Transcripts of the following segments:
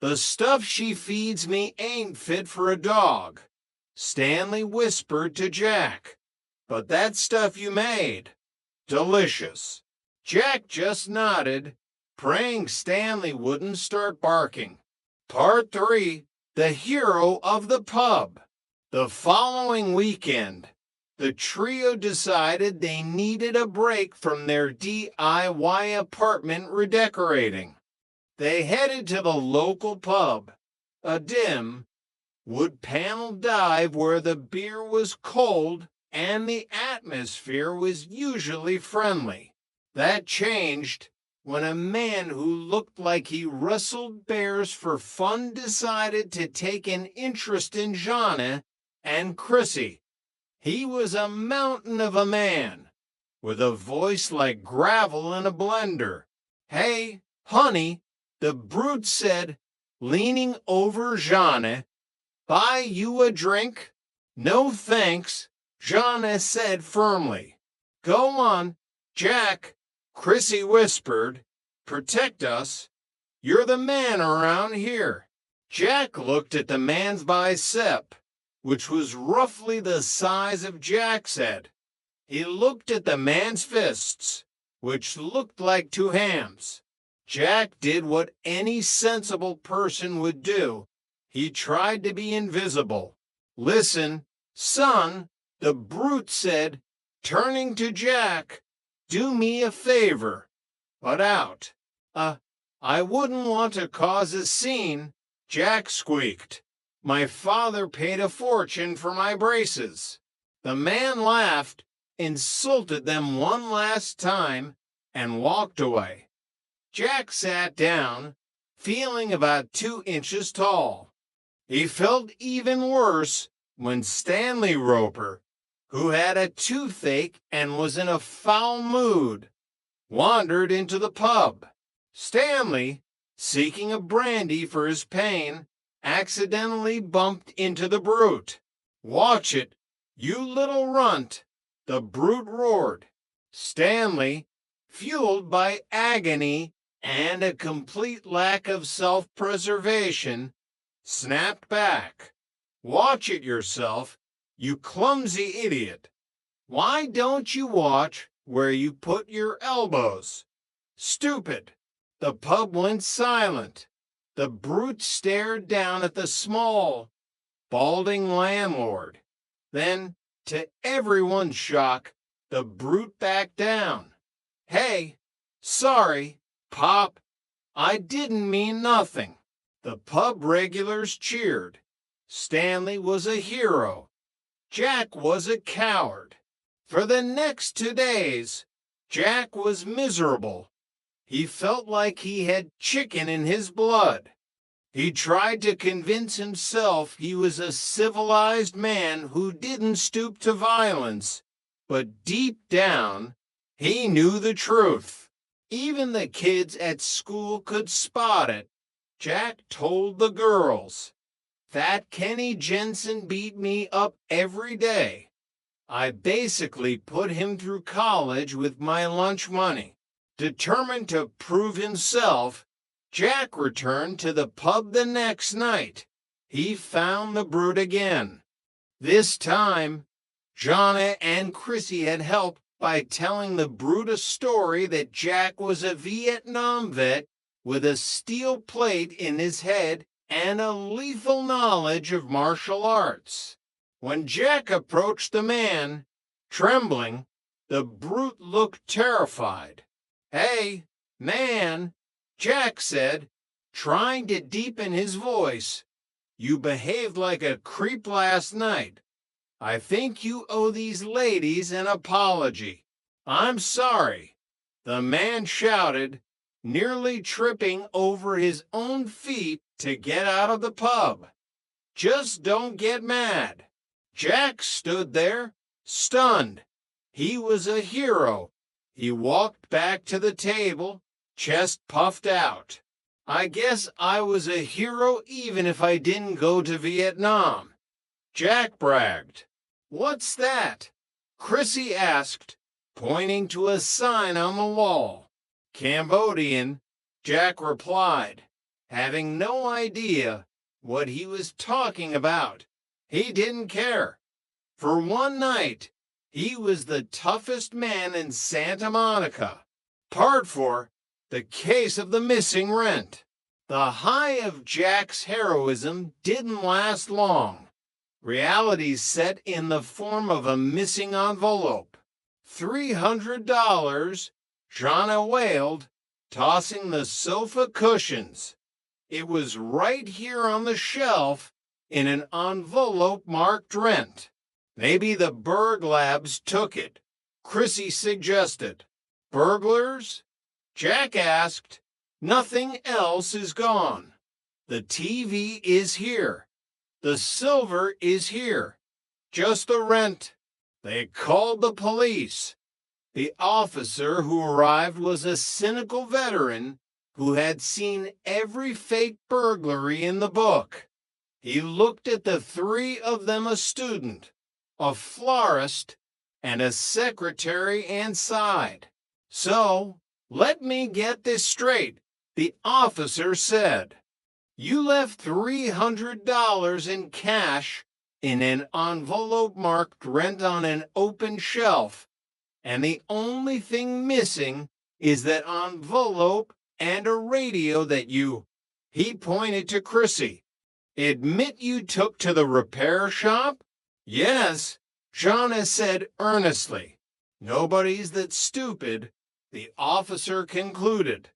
"The stuff she feeds me ain't fit for a dog," Stanley whispered to Jack. "But that stuff you made, delicious." Jack just nodded, praying Stanley wouldn't start barking. Part 3: The Hero of the Pub. The following weekend, the trio decided they needed a break from their DIY apartment redecorating. They headed to the local pub, a dim, wood-paneled dive where the beer was cold and the atmosphere was usually friendly. That changed when a man who looked like he wrestled bears for fun decided to take an interest in Jana and Chrissy. He was a mountain of a man, with a voice like gravel in a blender. "Hey, honey," the brute said, leaning over Jana. "Buy you a drink?" "No thanks," Jana said firmly. "Go on, Jack," Chrissy whispered. "Protect us. You're the man around here." Jack looked at the man's bicep, which was roughly the size of Jack's head. He looked at the man's fists, which looked like two hams. Jack did what any sensible person would do. He tried to be invisible. "Listen, son," the brute said, turning to Jack. "Do me a favor. Butt out." I wouldn't want to cause a scene," Jack squeaked. "My father paid a fortune for my braces." The man laughed, insulted them one last time, and walked away. Jack sat down, feeling about 2 inches tall. He felt even worse when Stanley Roper, who had a toothache and was in a foul mood, wandered into the pub. Stanley, seeking a brandy for his pain, accidentally bumped into the brute. "Watch it, you little runt," the brute roared. Stanley, fueled by agony and a complete lack of self-preservation, snapped back. "Watch it yourself, you clumsy idiot. Why don't you watch where you put your elbows? Stupid." The pub went silent. The brute stared down at the small, balding landlord. Then, to everyone's shock, the brute backed down. "Hey, sorry, Pop. I didn't mean nothing." The pub regulars cheered. Stanley was a hero. Jack was a coward. For the next 2 days, Jack was miserable. He felt like he had chicken in his blood. He tried to convince himself he was a civilized man who didn't stoop to violence, but deep down, he knew the truth. Even the kids at school could spot it. Jack told the girls, "That Kenny Jensen beat me up every day. I basically put him through college with my lunch money." Determined to prove himself, Jack returned to the pub the next night. He found the brute again. This time, Jana and Chrissy had helped by telling the brute a story that Jack was a Vietnam vet with a steel plate in his head and a lethal knowledge of martial arts. When Jack approached the man, trembling, the brute looked terrified. "Hey, man," Jack said, trying to deepen his voice. "You behaved like a creep last night. I think you owe these ladies an apology." "I'm sorry," the man shouted, nearly tripping over his own feet to get out of the pub. "Just don't get mad." Jack stood there, stunned. He was a hero. He walked back to the table, chest puffed out. "I guess I was a hero even if I didn't go to Vietnam," Jack bragged. "What's that?" Chrissy asked, pointing to a sign on the wall. "Cambodian," Jack replied. having no idea what he was talking about. He didn't care. For one night, he was the toughest man in Santa Monica. Part 4. The Case of the Missing Rent. The high of Jack's heroism didn't last long. Reality set in the form of a missing envelope. $300, Jonna wailed, tossing the sofa cushions. It was right here on the shelf in an envelope marked rent. Maybe the burglabs took it, Chrissy suggested. Burglars? Jack asked. Nothing else is gone. The TV is here. The silver is here. Just the rent. They called the police. The officer who arrived was a cynical veteran who had seen every fake burglary in the book. He looked at the three of them, a student, a florist, and a secretary, and sighed. So, let me get this straight, the officer said. You left $300 in cash in an envelope marked rent on an open shelf, and the only thing missing is that envelope and a radio that you... He pointed to Chrissy. Admit you took to the repair shop? Yes, Jonna said earnestly. Nobody's that stupid, the officer concluded.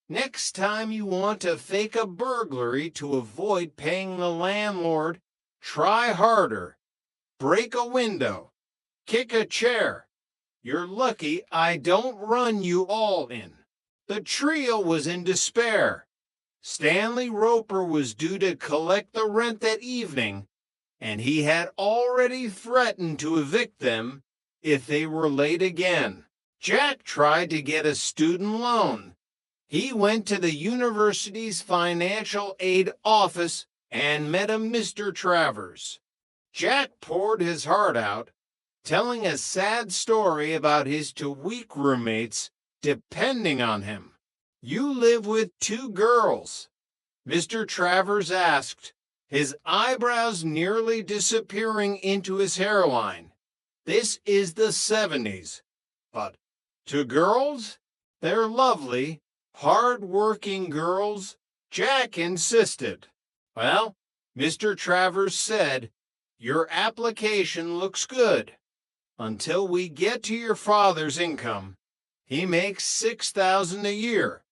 Next time you want to fake a burglary to avoid paying the landlord, try harder. Break a window. Kick a chair. You're lucky I don't run you all in. The trio was in despair. Stanley Roper was due to collect the rent that evening, and he had already threatened to evict them if they were late again. Jack tried to get a student loan. He went to the university's financial aid office and met a Mr. Travers. Jack poured his heart out, telling a sad story about his two weak roommates depending on him. You live with two girls, Mr. Travers asked, his eyebrows nearly disappearing into his hairline. This is the 70s. But two girls? They're lovely, hard-working girls, Jack insisted. Well, Mr. Travers said, your application looks good. Until we get to your father's income, he makes $6,000 a year.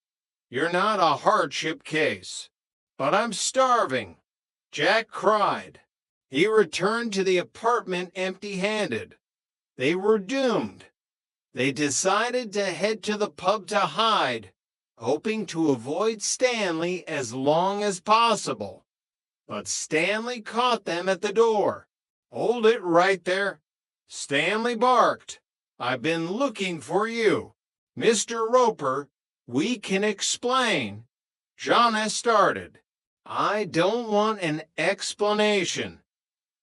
You're not a hardship case. But I'm starving, Jack cried. He returned to the apartment empty-handed. They were doomed. They decided to head to the pub to hide, hoping to avoid Stanley as long as possible. But Stanley caught them at the door. Hold it right there. Stanley barked. I've been looking for you. Mr. Roper, we can explain. Jonna started. I don't want an explanation.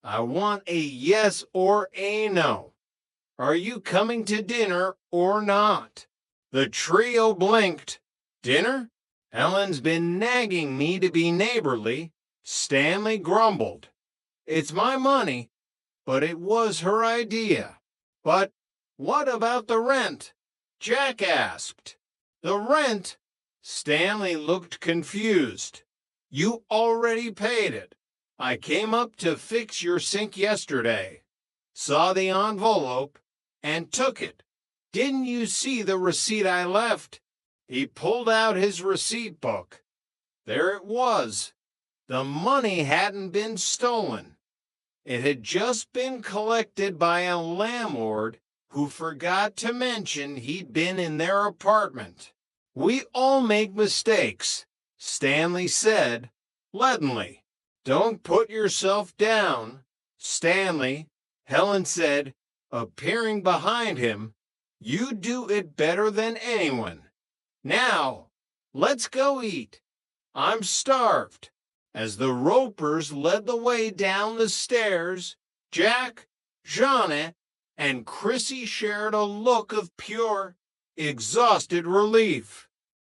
I want a yes or a no. Are you coming to dinner or not? The trio blinked. Dinner? Helen's been nagging me to be neighborly. Stanley grumbled. It's my money, but it was her idea. But what about the rent? Jack asked. The rent? Stanley looked confused. You already paid it. I came up to fix your sink yesterday, saw the envelope, and took it. Didn't you see the receipt I left? He pulled out his receipt book. There it was. The money hadn't been stolen. It had just been collected by a landlord who forgot to mention he'd been in their apartment. We all make mistakes, Stanley said, leadenly. Don't put yourself down, Stanley, Helen said, appearing behind him. You do it better than anyone. Now, let's go eat. I'm starved. As the Ropers led the way down the stairs, Jack, Jonna, and Chrissy shared a look of pure, exhausted relief.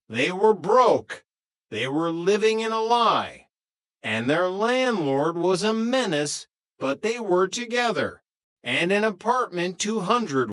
They were broke. They were living in a lie. And their landlord was a menace, but they were together. And in apartment 200